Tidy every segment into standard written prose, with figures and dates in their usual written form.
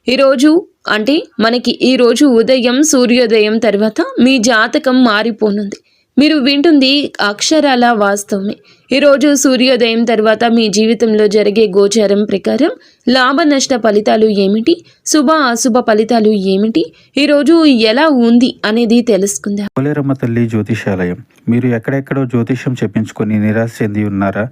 ఈరోజు అంటే మనకి ఈరోజు ఉదయం సూర్యోదయం తర్వాత మీ జాతకం మారిపోనుంది. మీరు వింటుంది అక్షరాల వాస్తవమే. ఈరోజు సూర్యోదయం తర్వాత మీ జీవితంలో జరిగే గోచారం ప్రకారం లాభ నష్ట ఫలితాలు ఏమిటి, శుభ అశుభ ఫలితాలు ఏమిటి, ఈరోజు ఎలా ఉంది అనేది తెలుసుకుందాం. పోలేరమ్మ తల్లి జ్యోతిషాలయం. మీరు ఎక్కడెక్కడో జ్యోతిష్యం చెప్పించుకొని నిరాశ చెంది ఉన్నారా?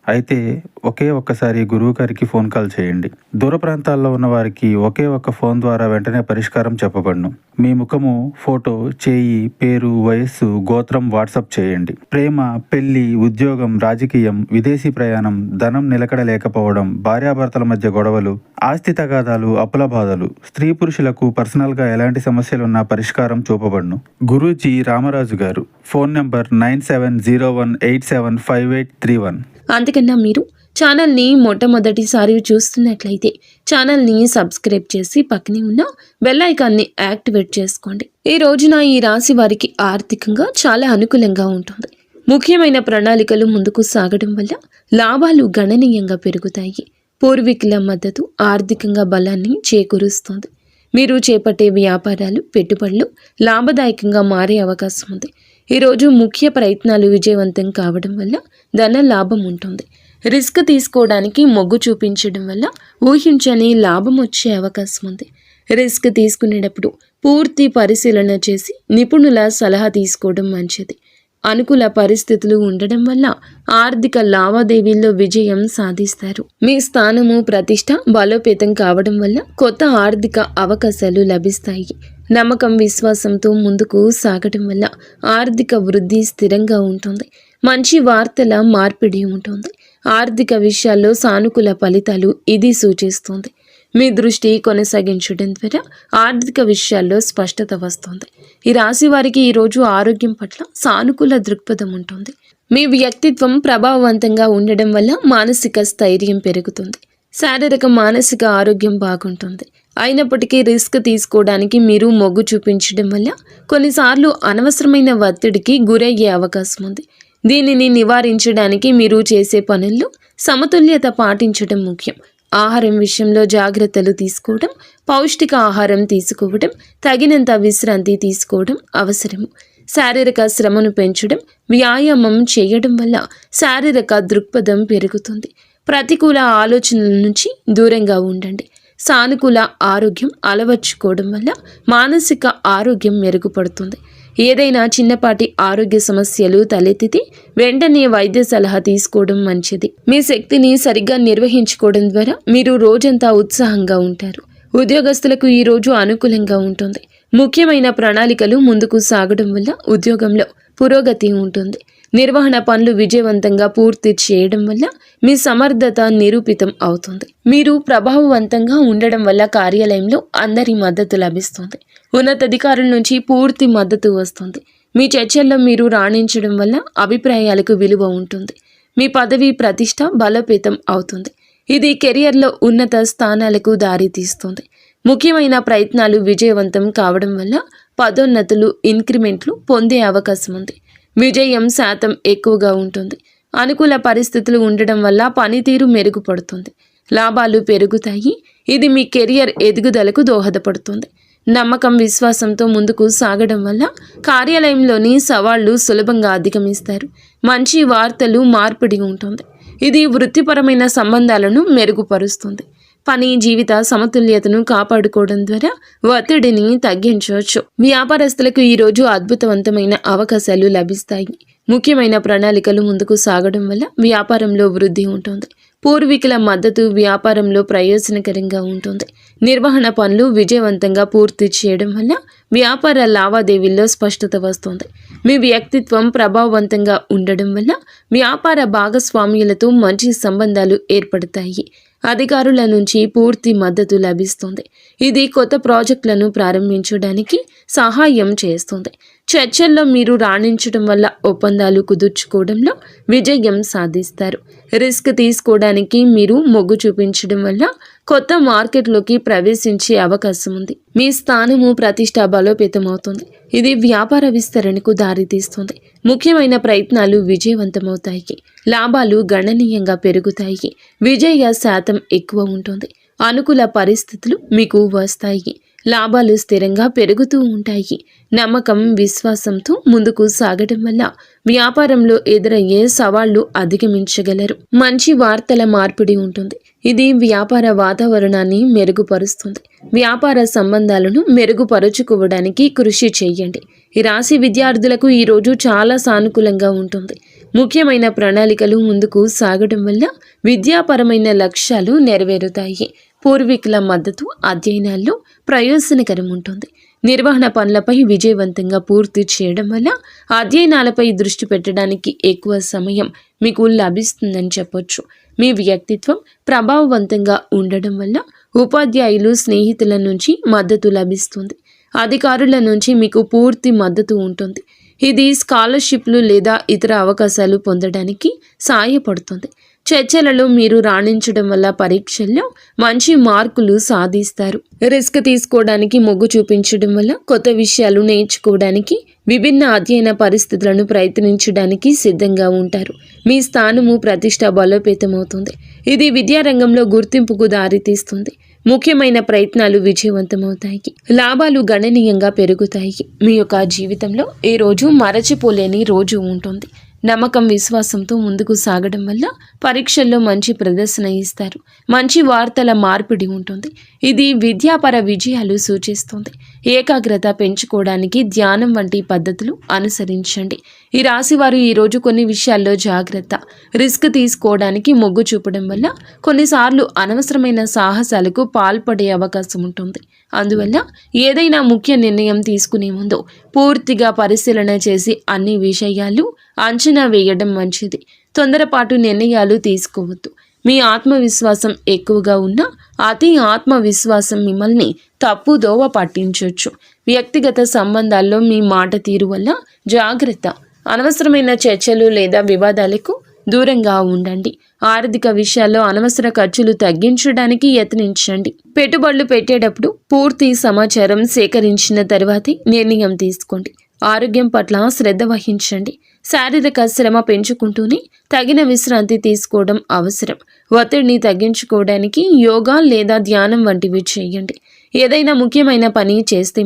అయితే ఒక్కసారి గురువు గారికి ఫోన్ కాల్ చేయండి. దూర ప్రాంతాల్లో ఉన్న వారికి ఒకే ఒక్క ఫోన్ ద్వారా వెంటనే పరిష్కారం చెప్పబడును. మీ ముఖము, ఫోటో, చేయి, పేరు, వయస్సు, గోత్రం వాట్సాప్ చేయండి. ప్రేమ, పెళ్లి, ఉద్యోగం, రాజకీయం, విదేశీ ప్రయాణం, ధనం నిలకడ లేకపోవడం, భార్యాభర్తల మధ్య గొడవలు, ఆస్తి తగాదాలు, అప్పుల బాధలు, స్త్రీ పురుషులకు పర్సనల్గా ఎలాంటి సమస్యలున్నా పరిష్కారం చూపబడును. గురూజీ రామరాజు గారు. Phone number 9701875831. అంతకన్నా మీరు ఛానల్ని మొట్టమొదటిసారి చూస్తున్నట్లయితే ఛానల్ని సబ్స్క్రైబ్ చేసి పక్కనే ఉన్న బెల్ ఐకాన్ని యాక్టివేట్ చేసుకోండి. ఈ రోజున ఈ రాశి వారికి ఆర్థికంగా చాలా అనుకూలంగా ఉంటుంది. ముఖ్యమైన ప్రణాళికలు ముందుకు సాగడం వల్ల లాభాలు గణనీయంగా పెరుగుతాయి. పూర్వీకుల మద్దతు ఆర్థికంగా బలాన్ని చేకూరుస్తుంది. మీరు చేపట్టే వ్యాపారాలు, పెట్టుబడులు లాభదాయకంగా మారే అవకాశం ఉంది. ఈరోజు ముఖ్య ప్రయత్నాలు విజయవంతం కావడం వల్ల ధన లాభం ఉంటుంది. రిస్క్ తీసుకోవడానికి మొగ్గు చూపించడం వల్ల ఊహించని లాభం వచ్చే అవకాశం ఉంది. రిస్క్ తీసుకునేటప్పుడు పూర్తి పరిశీలన చేసి నిపుణుల సలహా తీసుకోవడం మంచిది. అనుకూల పరిస్థితులు ఉండడం వల్ల ఆర్థిక లావాదేవీల్లో విజయం సాధిస్తారు. మీ స్థానము, ప్రతిష్ట బలోపేతం కావడం వల్ల కొత్త ఆర్థిక అవకాశాలు లభిస్తాయి. నమ్మకం, విశ్వాసంతో ముందుకు సాగడం వల్ల ఆర్థిక వృద్ధి స్థిరంగా ఉంటుంది. మంచి వార్తల మార్పిడి ఉంటుంది. ఆర్థిక విషయాల్లో సానుకూల ఫలితాలు ఇది సూచిస్తుంది. మీ దృష్టి కొనసాగించడం ద్వారా ఆర్థిక విషయాల్లో స్పష్టత వస్తుంది. ఈ రాశి వారికి ఈరోజు ఆరోగ్యం పట్ల సానుకూల దృక్పథం ఉంటుంది. మీ వ్యక్తిత్వం ప్రభావవంతంగా ఉండడం వల్ల మానసిక స్థైర్యం పెరుగుతుంది. శారీరక, మానసిక ఆరోగ్యం బాగుంటుంది. అయినప్పటికీ రిస్క్ తీసుకోవడానికి మీరు మొగ్గు చూపించడం వల్ల కొన్నిసార్లు అనవసరమైన ఒత్తిడికి గురయ్యే అవకాశం ఉంది. దీనిని నివారించడానికి మీరు చేసే పనుల్లో సమతుల్యత పాటించడం ముఖ్యం. ఆహారం విషయంలో జాగ్రత్తలు తీసుకోవడం, పౌష్టిక ఆహారం తీసుకోవడం, తగినంత విశ్రాంతి తీసుకోవడం అవసరము. శారీరక శ్రమను పెంచడం, వ్యాయామం చేయడం వల్ల శారీరక దృక్పథం పెరుగుతుంది. ప్రతికూల ఆలోచనల నుంచి దూరంగా ఉండండి. సానుకూల ఆరోగ్యం అలవర్చుకోవడం వల్ల మానసిక ఆరోగ్యం మెరుగుపడుతుంది. ఏదైనా చిన్నపాటి ఆరోగ్య సమస్యలు తలెత్తితే వెంటనే వైద్య సలహా తీసుకోవడం మంచిది. మీ శక్తిని సరిగ్గా నిర్వహించుకోవడం ద్వారా మీరు రోజంతా ఉత్సాహంగా ఉంటారు. ఉద్యోగస్తులకు ఈ రోజు అనుకూలంగా ఉంటుంది. ముఖ్యమైన ప్రణాళికలు ముందుకు సాగడం వల్ల ఉద్యోగంలో పురోగతి ఉంటుంది. నిర్వహణ పనులు విజయవంతంగా పూర్తి చేయడం వల్ల మీ సమర్థత నిరూపితం అవుతుంది. మీరు ప్రభావవంతంగా ఉండడం వల్ల కార్యాలయంలో అందరి మద్దతు లభిస్తుంది. ఉన్నతాధికారుల నుంచి పూర్తి మద్దతు వస్తుంది. మీ చర్చల్లో మీరు రాణించడం వల్ల అభిప్రాయాలకు విలువ ఉంటుంది. మీ పదవి, ప్రతిష్ట బలోపేతం అవుతుంది. ఇది కెరియర్లో ఉన్నత స్థానాలకు దారితీస్తుంది. ముఖ్యమైన ప్రయత్నాలు విజయవంతం కావడం వల్ల పదోన్నతులు, ఇంక్రిమెంట్లు పొందే అవకాశం ఉంది. విజయం శాతం ఎక్కువగా ఉంటుంది. అనుకూల పరిస్థితులు ఉండడం వల్ల పనితీరు మెరుగుపడుతుంది. లాభాలు పెరుగుతాయి. ఇది మీ కెరియర్ ఎదుగుదలకు దోహదపడుతుంది. నమ్మకం, విశ్వాసంతో ముందుకు సాగడం వల్ల కార్యాలయంలోని సవాళ్లు సులభంగా అధిగమిస్తారు. మంచి వార్తలు మార్పిడి ఉంటుంది. ఇది వృత్తిపరమైన సంబంధాలను మెరుగుపరుస్తుంది. పని, జీవిత సమతుల్యతను కాపాడుకోవడం ద్వారా ఒత్తిడిని తగ్గించవచ్చు. వ్యాపారస్తులకు ఈరోజు అద్భుతవంతమైన అవకాశాలు లభిస్తాయి. ముఖ్యమైన ప్రణాళికలు ముందుకు సాగడం వల్ల వ్యాపారంలో వృద్ధి ఉంటుంది. పూర్వీకుల మద్దతు వ్యాపారంలో ప్రయోజనకరంగా ఉంటుంది. నిర్వహణ పనులు విజయవంతంగా పూర్తి చేయడం వల్ల వ్యాపార లావాదేవీల్లో స్పష్టత వస్తుంది. మీ వ్యక్తిత్వం ప్రభావవంతంగా ఉండడం వల్ల వ్యాపార భాగస్వామ్యులతో మంచి సంబంధాలు ఏర్పడతాయి. అధికారుల నుంచి పూర్తి మద్దతు లభిస్తుంది. ఇది కొత్త ప్రాజెక్టులను ప్రారంభించడానికి సహాయం చేస్తుంది. చర్చల్లో మీరు రాణించడం వల్ల ఒప్పందాలు కుదుర్చుకోవడంలో విజయం సాధిస్తారు. రిస్క్ తీసుకోవడానికి మీరు మొగ్గు చూపించడం వల్ల కొత్త మార్కెట్లోకి ప్రవేశించే అవకాశం ఉంది. మీ స్థానము, ప్రతిష్ట బలోపేతమవుతుంది. ఇది వ్యాపార విస్తరణకు దారితీస్తుంది. ముఖ్యమైన ప్రయత్నాలు విజయవంతమవుతాయి. లాభాలు గణనీయంగా పెరుగుతాయి. విజయ శాతం ఎక్కువ ఉంటుంది. అనుకూల పరిస్థితులు మీకు వస్తాయి. లాభాలు స్థిరంగా పెరుగుతూ ఉంటాయి. నమ్మకం, విశ్వాసంతో ముందుకు సాగడం వల్ల వ్యాపారంలో ఎదురయ్యే సవాళ్లు అధిగమించగలరు. మంచి వార్తల మార్పిడి ఉంటుంది. ఇది వ్యాపార వాతావరణాన్ని మెరుగుపరుస్తుంది. వ్యాపార సంబంధాలను మెరుగుపరుచుకోవడానికి కృషి చేయండి. ఈ రాశి విద్యార్థులకు ఈ రోజు చాలా సానుకూలంగా ఉంటుంది. ముఖ్యమైన ప్రణాళికలు ముందుకు సాగడం వల్ల విద్యాపరమైన లక్ష్యాలు నెరవేరుతాయి. పూర్వీకుల మద్దతు అధ్యయనాల్లో ప్రయోజనకరం ఉంటుంది. నిర్వహణ పనులపై విజయవంతంగా పూర్తి చేయడం వల్ల అధ్యయనాలపై దృష్టి పెట్టడానికి ఎక్కువ సమయం మీకు లభిస్తుందని చెప్పొచ్చు. మీ వ్యక్తిత్వం ప్రభావవంతంగా ఉండడం వల్ల ఉపాధ్యాయులు, స్నేహితుల నుంచి మద్దతు లభిస్తుంది. అధికారుల నుంచి మీకు పూర్తి మద్దతు ఉంటుంది. ఇది స్కాలర్షిప్లు లేదా ఇతర అవకాశాలు పొందడానికి సహాయపడుతుంది. చర్చలలో మీరు రాణించడం వల్ల పరీక్షల్లో మంచి మార్కులు సాధిస్తారు. రిస్క్ తీసుకోవడానికి మొగ్గు చూపించడం వల్ల కొత్త విషయాలు నేర్చుకోవడానికి, విభిన్న అధ్యయన పరిస్థితులను ప్రయత్నించడానికి సిద్ధంగా ఉంటారు. మీ స్థానము, ప్రతిష్ట బలోపేతమవుతుంది. ఇది విద్యారంగంలో గుర్తింపుకు దారితీస్తుంది. ముఖ్యమైన ప్రయత్నాలు విజయవంతమవుతాయి. లాభాలు గణనీయంగా పెరుగుతాయి. మీ యొక్క జీవితంలో ఈ రోజు మరచిపోలేని రోజు ఉంటుంది. నమ్మకం, విశ్వాసంతో ముందుకు సాగడం వల్ల పరీక్షల్లో మంచి ప్రదర్శన ఇస్తారు. మంచి వార్తల మార్పిడి ఉంటుంది. ఇది విద్యాపర విజయాలు సూచిస్తుంది. ఏకాగ్రత పెంచుకోవడానికి ధ్యానం వంటి పద్ధతులు అనుసరించండి. ఈ రాశివారు ఈరోజు కొన్ని విషయాల్లో జాగ్రత్త. రిస్క్ తీసుకోవడానికి మొగ్గు చూపడం వల్ల కొన్నిసార్లు అనవసరమైన సాహసాలకు పాల్పడే అవకాశం ఉంటుంది. అందువల్ల ఏదైనా ముఖ్య నిర్ణయం తీసుకునే ముందు పూర్తిగా పరిశీలన చేసి అన్ని విషయాలు అంచనా వేయడం మంచిది. తొందరపాటు నిర్ణయాలు తీసుకోవద్దు. మీ ఆత్మవిశ్వాసం ఎక్కువగా ఉన్నా అతి ఆత్మవిశ్వాసం మిమ్మల్ని తప్పుదోవ పట్టించవచ్చు. వ్యక్తిగత సంబంధాల్లో మీ మాట తీరు వల్ల జాగ్రత్త. అనవసరమైన చర్చలు లేదా వివాదాలకు దూరంగా ఉండండి. ఆర్థిక విషయాల్లో అనవసర ఖర్చులు తగ్గించడానికి యత్నించండి. పెట్టుబడులు పెట్టేటప్పుడు పూర్తి సమాచారం సేకరించిన తర్వాతే నిర్ణయం తీసుకోండి. ఆరోగ్యం పట్ల శ్రద్ధ వహించండి. శారీరక శ్రమ పెంచుకుంటూనే తగిన విశ్రాంతి తీసుకోవడం అవసరం. ఒత్తిడిని తగ్గించుకోవడానికి యోగా లేదా ధ్యానం వంటివి చేయండి. ఏదైనా ముఖ్యమైన పని చేస్తే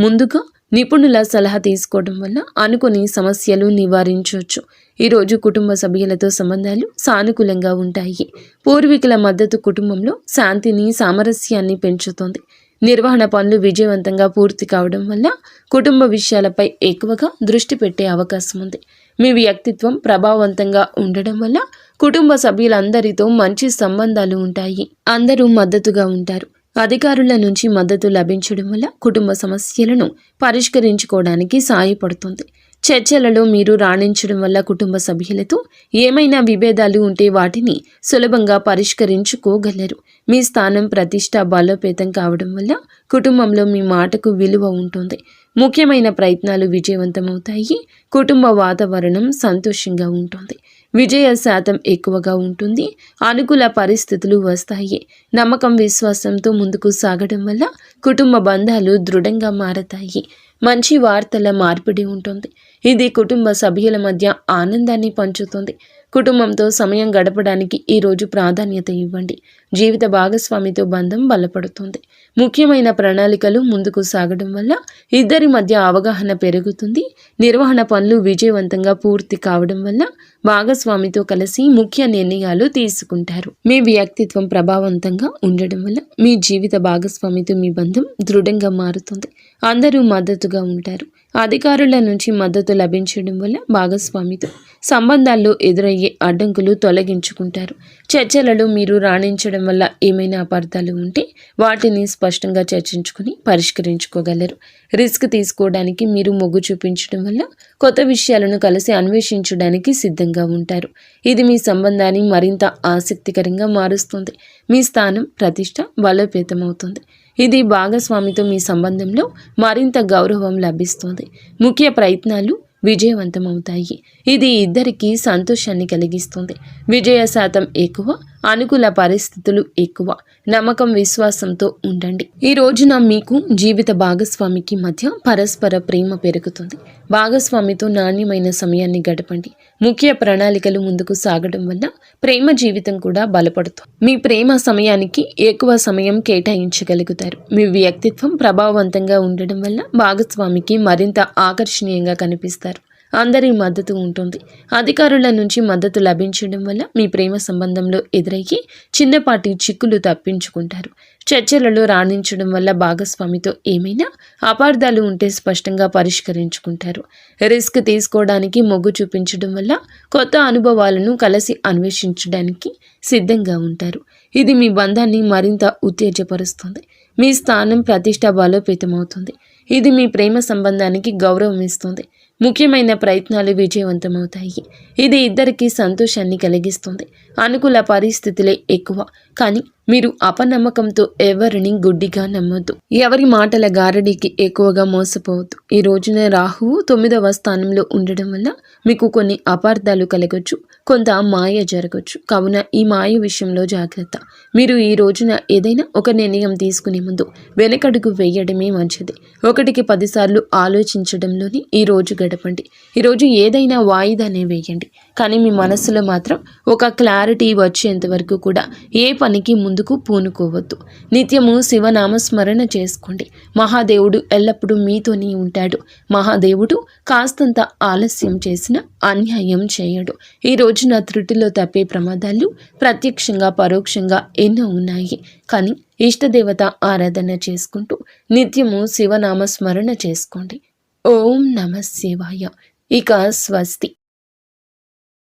ముందుగా నిపుణుల సలహా తీసుకోవడం వల్ల అనుకుని సమస్యలు నివారించవచ్చు. ఈరోజు కుటుంబ సభ్యులతో సంబంధాలు సానుకూలంగా ఉంటాయి. పూర్వీకుల మద్దతు కుటుంబంలో శాంతిని, సామరస్యాన్ని పెంచుతుంది. నిర్వహణ పనులు విజయవంతంగా పూర్తి కావడం వల్ల కుటుంబ విషయాలపై ఎక్కువగా దృష్టి పెట్టే అవకాశం ఉంది. మీ వ్యక్తిత్వం ప్రభావవంతంగా ఉండడం వల్ల కుటుంబ సభ్యులందరితో మంచి సంబంధాలు ఉంటాయి. అందరూ మద్దతుగా ఉంటారు. అధికారుల నుంచి మద్దతు లభించడం వల్ల కుటుంబ సమస్యలను పరిష్కరించుకోవడానికి సహాయపడుతుంది. చర్చలలో మీరు రాణించడం వల్ల కుటుంబ సభ్యులతో ఏమైనా విభేదాలు ఉంటే వాటిని సులభంగా పరిష్కరించుకోగలరు. మీ స్థానం, ప్రతిష్ట బలోపేతం కావడం వల్ల కుటుంబంలో మీ మాటకు విలువ ఉంటుంది. ముఖ్యమైన ప్రయత్నాలు విజయవంతమవుతాయి. కుటుంబ వాతావరణం సంతోషంగా ఉంటుంది. విజయ శాతం ఎక్కువగా ఉంటుంది. అనుకూల పరిస్థితులు వస్తాయి. నమ్మకం, విశ్వాసంతో ముందుకు సాగడం వల్ల కుటుంబ బంధాలు దృఢంగా మారతాయి. మంచి వార్తల మార్పిడి ఉంటుంది. ఇది కుటుంబ సభ్యుల మధ్య ఆనందాన్ని పంచుతుంది. కుటుంబంతో సమయం గడపడానికి ఈరోజు ప్రాధాన్యత ఇవ్వండి. జీవిత భాగస్వామితో బంధం బలపడుతుంది. ముఖ్యమైన ప్రణాళికలు ముందుకు సాగడం వల్ల ఇద్దరి మధ్య అవగాహన పెరుగుతుంది. నిర్వహణ పనులు విజయవంతంగా పూర్తి కావడం వల్ల భాగస్వామితో కలిసి ముఖ్య నిర్ణయాలు తీసుకుంటారు. మీ వ్యక్తిత్వం ప్రభావవంతంగా ఉండడం వల్ల మీ జీవిత భాగస్వామితో మీ బంధం దృఢంగా మారుతుంది. అందరూ మద్దతుగా ఉంటారు. అధికారుల నుంచి మద్దతు లభించడం వల్ల భాగస్వామితో సంబంధాల్లో ఎదురయ్యే అడ్డంకులు తొలగించుకుంటారు. చర్చలలో మీరు రాణించడం వల్ల ఏమైనా అపార్థాలు ఉంటే వాటిని స్పష్టంగా చర్చించుకుని పరిష్కరించుకోగలరు. రిస్క్ తీసుకోవడానికి మీరు మొగ్గు చూపించడం వల్ల కొత్త విషయాలను కలిసి అన్వేషించడానికి సిద్ధంగా ఉంటారు. ఇది మీ సంబంధాన్ని మరింత ఆసక్తికరంగా మారుస్తుంది. మీ స్థానం, ప్రతిష్ట బలోపేతమవుతుంది. ఇది భాగస్వామితో మీ సంబంధంలో మరింత గౌరవం లభిస్తుంది. ముఖ్య ప్రయత్నాలు విజయవంతమవుతాయి. ఇది ఇద్దరికీ సంతోషాన్ని కలిగిస్తుంది. విజయ శాతం ఎక్కువ, అనుకూల పరిస్థితులు ఎక్కువ. నమ్మకం విశ్వాసంతో ఉండండి. ఈ రోజున మీకు జీవిత భాగస్వామికి మధ్య పరస్పర ప్రేమ పెరుగుతుంది. భాగస్వామితో నాణ్యమైన సమయాన్ని గడపండి. ముఖ్య ప్రణాళికలు ముందుకు సాగడం వల్ల ప్రేమ జీవితం కూడా బలపడుతుంది. మీ ప్రేమ సమయానికి ఎక్కువ సమయం కేటాయించగలుగుతారు. మీ వ్యక్తిత్వం ప్రభావవంతంగా ఉండడం వల్ల భాగస్వామికి మరింత ఆకర్షణీయంగా కనిపిస్తారు. అందరి మద్దతు ఉంటుంది. అధికారుల నుంచి మద్దతు లభించడం వల్ల మీ ప్రేమ సంబంధంలో ఎదురయ్యి చిన్నపాటి చిక్కులు తప్పించుకుంటారు. చర్చలలో రాణించడం వల్ల భాగస్వామితో ఏమైనా అపార్థాలు ఉంటే స్పష్టంగా పరిష్కరించుకుంటారు. రిస్క్ తీసుకోవడానికి మొగ్గు చూపించడం వల్ల కొత్త అనుభవాలను కలిసి అన్వేషించడానికి సిద్ధంగా ఉంటారు. ఇది మీ బంధాన్ని మరింత ఉత్తేజపరుస్తుంది. మీ స్థానం ప్రతిష్ట బలోపేతమవుతుంది. ఇది మీ ప్రేమ సంబంధానికి గౌరవం ఇస్తుంది. ముఖ్యమైన ప్రయత్నాలు విజయవంతమవుతాయి. ఇది ఇద్దరికీ సంతోషాన్ని కలిగిస్తుంది. అనుకూల పరిస్థితులే ఎక్కువ, కానీ మీరు అపనమ్మకంతో ఎవరిని గుడ్డిగా నమ్మొద్దు. ఎవరి మాటల గారడీకి ఎక్కువగా మోసపోవద్దు. ఈ రోజున రాహువు 9వ స్థానంలో ఉండడం వల్ల మీకు కొన్ని అపార్థాలు కలగొచ్చు, కొంత మాయ జరగచ్చు. కావున ఈ మాయ విషయంలో జాగ్రత్త. మీరు ఈ రోజున ఏదైనా ఒక నిర్ణయం తీసుకునే ముందు వెనకడుగు వేయడమే మంచిది. 1కి 10 సార్లు ఆలోచించడంలోనే ఈ రోజు గడపండి. ఈరోజు ఏదైనా వాయిదానే వేయండి, కానీ మీ మనస్సులో మాత్రం ఒక క్లారిటీ వచ్చేంత వరకు కూడా ఏ పనికి ముందుకు పూనుకోవద్దు. నిత్యము శివనామస్మరణ చేసుకోండి. మహాదేవుడు ఎల్లప్పుడూ మీతోనే ఉంటాడు. మహాదేవుడు కాస్తంత ఆలస్యం చేసిన అన్యాయం చేయడు. ఈ రోజున త్రుటిలో తప్పే ప్రమాదాలు ప్రత్యక్షంగా పరోక్షంగా ఎన్నో ఉన్నాయి. కానీ ఇష్టదేవత ఆరాధన చేసుకుంటూ నిత్యము శివనామస్మరణ చేసుకోండి. ఓం నమః శివాయ. ఇక స్వస్తి.